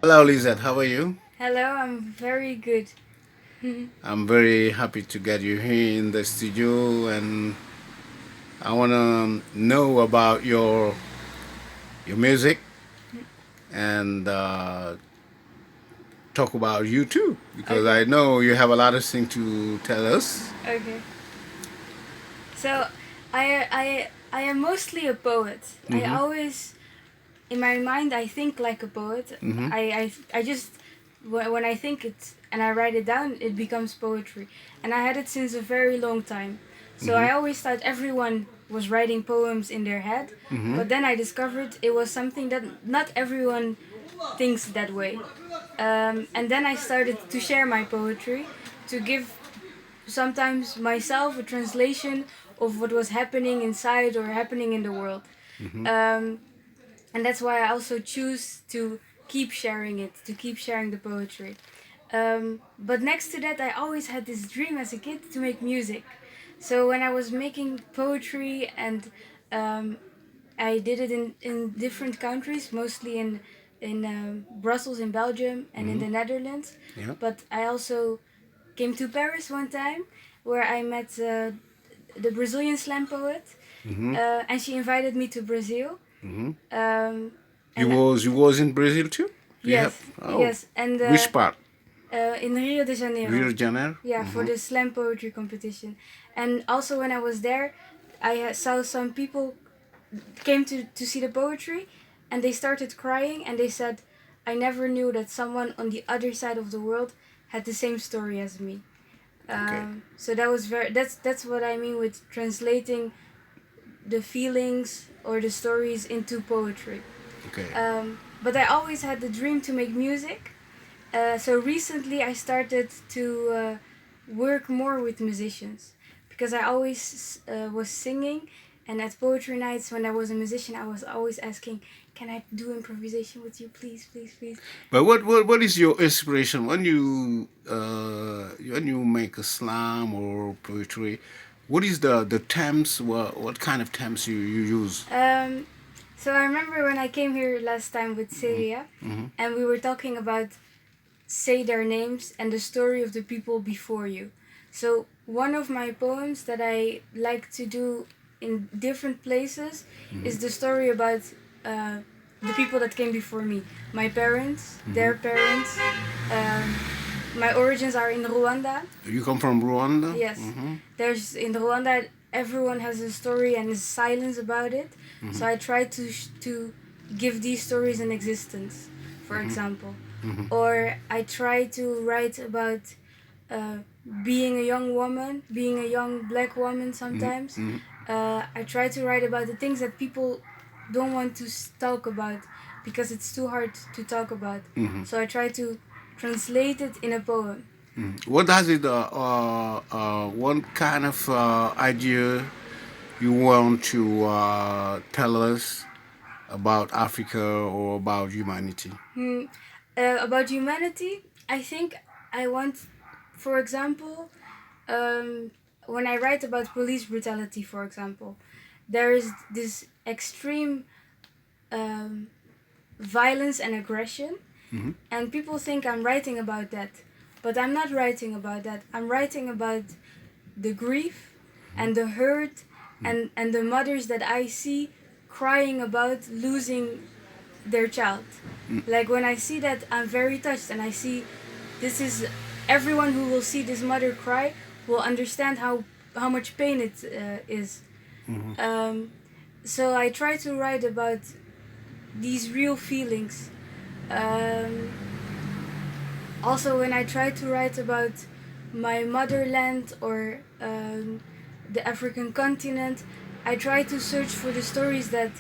Hello, Lisette. How are you? Hello, I'm very good. I'm very happy to get you here in the studio, and I want to know about your music and talk about you too, because Okay, I know you have a lot of things to tell us. okay. So, I am mostly a poet. I Mm-hmm. always, in my mind, I think like a poet. Mm-hmm. I just when I think it and I write it down, it becomes poetry. And I had it since a very long time. So Mm-hmm. I always thought everyone was writing poems in their head, Mm-hmm. but then I discovered it was something that not everyone thinks that way. And then I started to share my poetry, to give sometimes myself a translation of what was happening inside or happening in the world. Mm-hmm. Um, and that's why I also choose to keep sharing it, to keep sharing the poetry. But next to that, I always had this dream as a kid to make music. So when I was making poetry and um, I did it in different countries, mostly in Brussels in Belgium and in Mm-hmm. the Netherlands. Yeah. But I also came to Paris one time where I met the Brazilian slam poet, Mm-hmm. and she invited me to Brazil. Mm-hmm. Um, You and was you was in Brazil too? You have yes, oh, yes, and which part? in Rio de Rio Janeiro, de Janeiro. yeah, for Mm-hmm. the slam poetry competition. And also when I was there, I saw some people came to see the poetry, and they started crying, and they said, "I never knew that someone on the other side of the world had the same story as me." Okay. So that was very. That's what I mean with translating the feelings or the stories into poetry. Okay. But I always had the dream to make music. So recently I started to work more with musicians because I always was singing, and at poetry nights when I was a musician I was always asking, can I do improvisation with you, please, please, please. But what is your inspiration when you make a slam or poetry? What is the themes? What kind of themes you use? Um, so I remember when I came here last time with Celia, Mm-hmm. and we were talking about say their names and the story of the people before you. So one of my poems that I like to do in different places Mm-hmm. is the story about uh, the people that came before me. My parents, Mm-hmm. their parents. Um, my origins are in Rwanda. You come from Rwanda. Yes, Mm-hmm. there's in Rwanda everyone has a story and is silence about it. Mm-hmm. So I try to give these stories an existence, for Mm-hmm. example. Mm-hmm. Or I try to write about uh, being a young woman, being a young black woman sometimes. Mm-hmm. I try to write about the things that people don't want to talk about because it's too hard to talk about. Mm-hmm. So I try to translate it in a poem. What does it? What kind of idea you want to tell us about Africa or about humanity? Hmm. About humanity, I think I want, for example, um, when I write about police brutality, for example, there is this extreme um, violence and aggression, Mm-hmm. and people think I'm writing about that, but I'm not writing about that. I'm writing about the grief and the hurt and the mothers that I see crying about losing their child. Like when I see that, I'm very touched, and I see this is everyone who will see this mother cry will understand how much pain it is. Mm-hmm. Um, so I try to write about these real feelings. Um, Also, when I try to write about my motherland or the African continent, I try to search for the stories that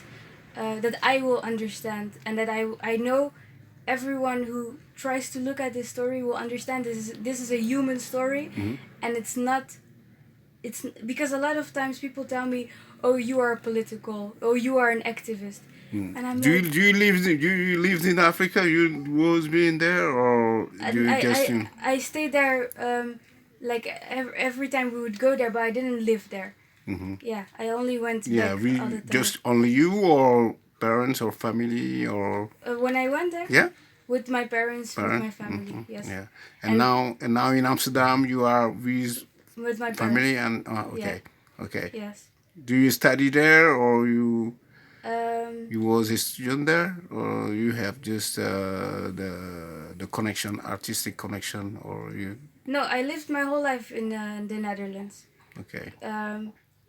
I will understand, and that I know everyone who tries to look at this story will understand this is a human story, Mm-hmm. and it's not. It's because a lot of times people tell me, "Oh, you are political. Oh, you are an activist," and I'm like, Do you lived in Africa? You was being there, or and you just I stayed there like every time we would go there, but I didn't live there. hmm Yeah, I only went yeah, back all we the time. just only you or parents or family or When I went there, yeah. with my parents, with Parent? my family. Yes. Yeah. And And now in Amsterdam you are with with my family parents. and Yeah. okay. Okay. Yes. Do you study there or Um, you was a student there or you have just the connection, artistic connection or you no, I lived my whole life in the Netherlands. okay. Um,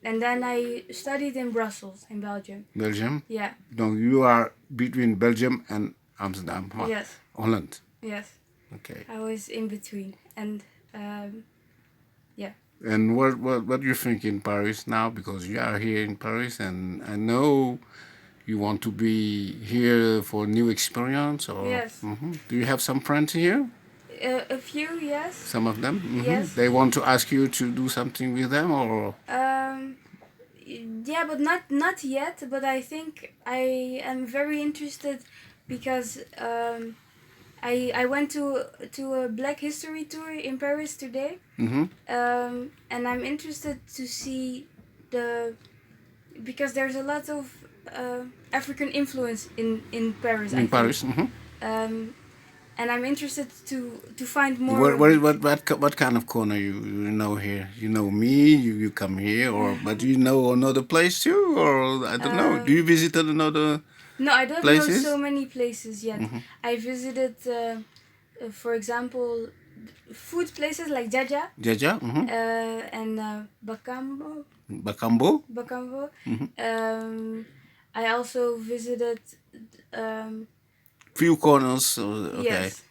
and then I studied in Brussels, in Belgium. Belgium? Yeah. Donc you are between Belgium and Amsterdam, huh? Yes. Holland. Yes. Okay. I was in between, and yeah. And what do you think in Paris now? Because you are here in Paris, and I know you want to be here for new experience. Or Yes. do you have some friends here? A few, yes. Some of them. Yes. They want to ask you to do something with them, or Yeah, but not yet. But I think I am very interested because I went to a Black History tour in Paris today, and I'm interested to see the because there's a lot of African influence in Paris. I in think, Paris. and I'm interested to find more of it. What kind of corner you know here? You know me. You come here, or but you know another place too, or I don't know. Do you visit another No, I don't know places? so many places yet. I visited, for example, food places like Jaja Jaja. and Bakambo. Bakambo. Bakambo. I also visited. Um, Few corners. Okay. yes.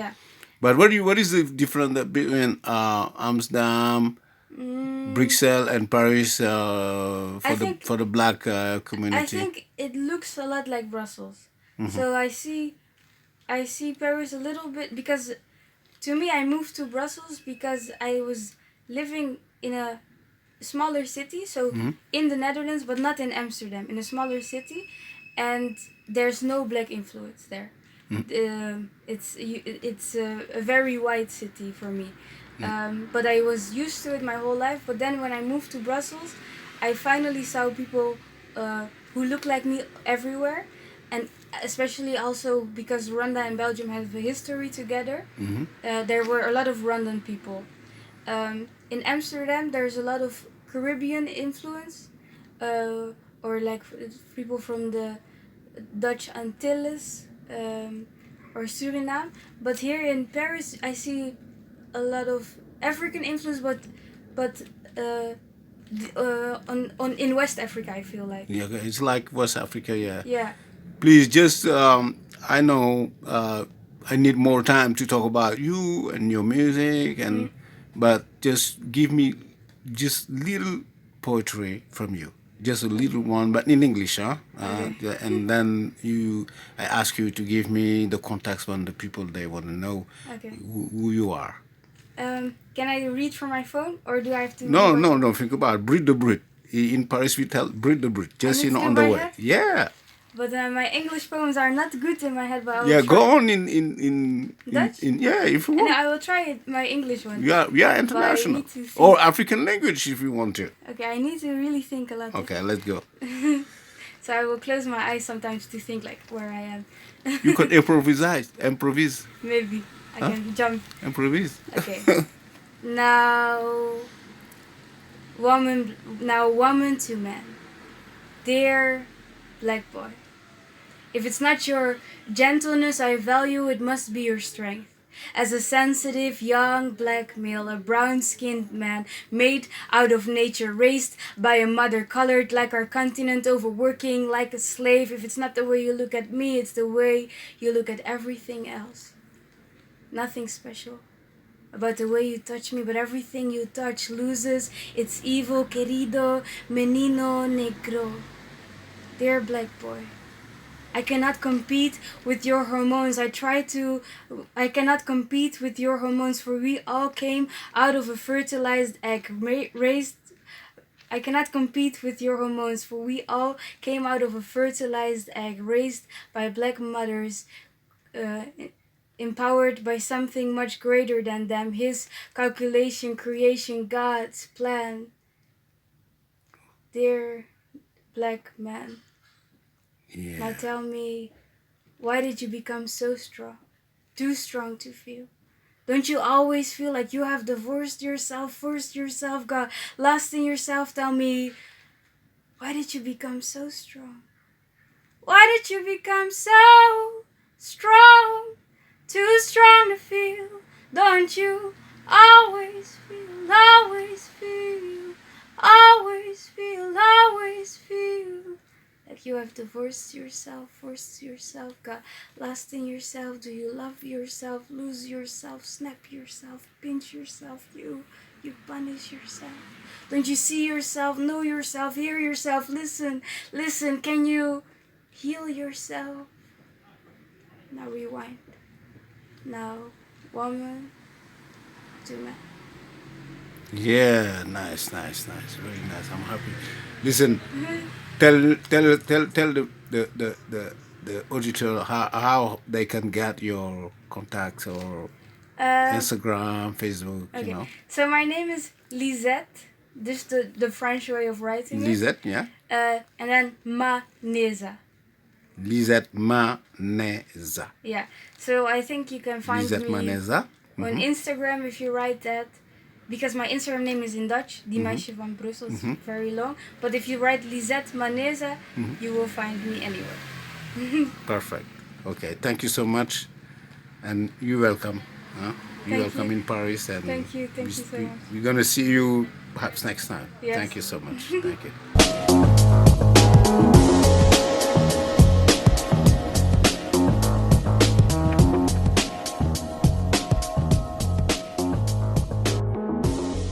Yeah. But what is the difference between Amsterdam, Brussels, and Paris I think for the black I community? think it looks a lot like Brussels. So I see Paris a little bit because to me I moved to Brussels because I was living in a smaller city, so in the Netherlands, but not in Amsterdam, in a smaller city, and there's no black influence there. It's a very white city for me, but I was used to it my whole life. But then when I moved to Brussels, I finally saw people who look like me everywhere, and especially also because Rwanda and Belgium have a history together. There were a lot of Rwandan people. In Amsterdam, there's a lot of Caribbean influence, or like people from the Dutch Antilles or Suriname. But here in Paris, I see a lot of African influence, but on in West Africa, I feel like. Yeah, it's like West Africa. Yeah. Yeah. Please, just I know I need more time to talk about you and your music, and but just give me just little poetry from you, just a little one, but in English, huh? Okay. And then I ask you to give me the context on the people they want to know Okay. who you are. Can I read from my phone, or do I have to? No, no, no. Think about it. Breathe the breath. In Paris, we tell breathe the breath. Just need to do on the by way. head? Yeah. But my English poems are not good in my head. But I will Yeah, try. go on in Dutch? yeah, if you No, want. I will try it. My English one. We are international. need to think. Or African language if you want to. Okay, I need to really think a lot. Okay, let's go. So I will close my eyes sometimes to think like where I am. You could improvise. Improvise. Maybe I can jump. Improvise. Okay. Now, woman to man. Dear black boy, if it's not your gentleness I value, it must be your strength. As a sensitive young black male, a brown-skinned man made out of nature, raised by a mother, colored like our continent, overworking like a slave. If it's not the way you look at me, it's the way you look at everything else. Nothing special about the way you touch me, but everything you touch loses its evil, querido menino negro. Dear black boy, I cannot compete with your hormones. I cannot compete with your hormones, for we all came out of a fertilized egg, raised. I cannot compete with your hormones, for we all came out of a fertilized egg, raised by black mothers, empowered by something much greater than them, his calculation, creation, God's plan. Dear black man, Yeah. now tell me, why did you become so strong? too strong to feel. Don't you always feel like you have divorced yourself, forced yourself, got lost in yourself? Tell me, why did you become so strong? Why did you become so strong? Too strong to feel. Don't you always feel, always feel, always feel, always feel like you have divorced yourself, forced yourself, got lost in yourself? Do you love yourself, lose yourself, snap yourself, pinch yourself? You punish yourself. Don't you see yourself, know yourself, hear yourself, listen, listen? Can you heal yourself? Now rewind. Now, woman to man. Yeah, nice, very nice. I'm happy. Listen, tell the auditor how they can get your contacts or Instagram, Facebook, Okay, so my name is Lisette. This is the French way of writing Lisette, yeah? it. And then Ma Neza. Lisette Ma Neza. Yeah, so I think you can find Lisette me Ma Neza. on Instagram if you write that. Because my Instagram name is in Dutch, Die Meisje van Brussel, is very long. But if you write Lisette Ma Neza, you will find me anywhere. Perfect. Okay, thank you so much. And you're welcome. You're welcome in Paris. And thank you so much. we're going to see you perhaps next time. Yes. Thank you so much. Thank you.